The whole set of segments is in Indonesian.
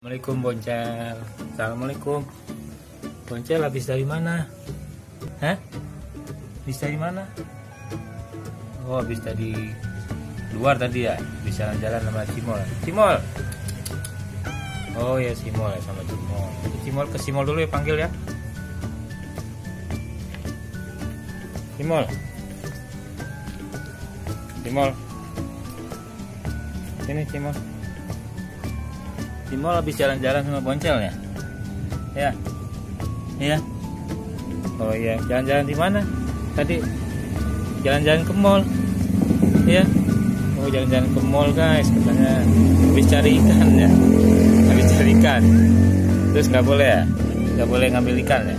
Assalamualaikum Boncel. Assalamualaikum Boncel, habis dari mana? Hah? Habis dari mana? Oh, habis dari luar tadi ya? Bisa jalan sama Cimol. Cimol. Oh ya, Cimol ya, sama Cimol. Cimol ke Cimol dulu ya, panggil ya. Cimol. Cimol. Sini Cimol. Cimol habis jalan-jalan sama Boncel ya? Ya. Iya. Oh iya, jalan-jalan di mana? Tadi jalan-jalan ke mall. Iya. Oh, jalan-jalan ke mall, guys, katanya. Habis cari ikan ya. Habis cari ikan. Terus nggak boleh ya? Nggak boleh ngambil ikan ya?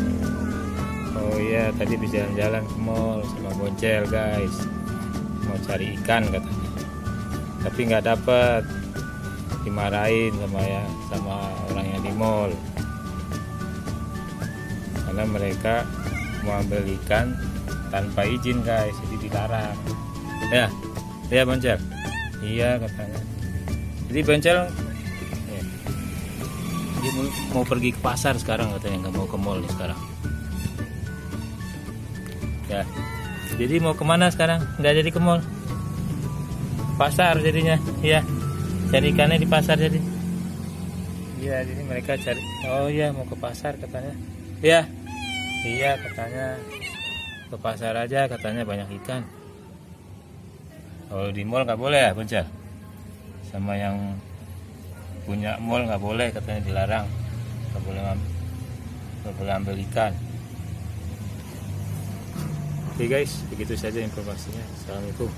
Oh iya, tadi habis jalan-jalan ke mall sama Boncel, guys. Mau cari ikan katanya. Tapi nggak dapet. Dimarahin sama orang yang di mall karena mereka mau ambil ikan tanpa izin, guys, jadi dilarang ya Boncel. Iya katanya. Jadi Boncel ya, dia mau pergi ke pasar sekarang katanya, nggak mau ke mall sekarang ya. Jadi mau kemana sekarang? Nggak jadi ke mall, pasar jadinya ya. Cari ikannya di pasar jadi. Iya, jadi mereka cari. Oh iya, mau ke pasar katanya. Iya. Iya katanya. Ke pasar aja katanya, banyak ikan. Kalau di mall nggak boleh ya, Boncel? Sama yang punya mall nggak boleh katanya, dilarang. Nggak boleh ambil ikan. Oke guys, begitu saja informasinya. Assalamualaikum.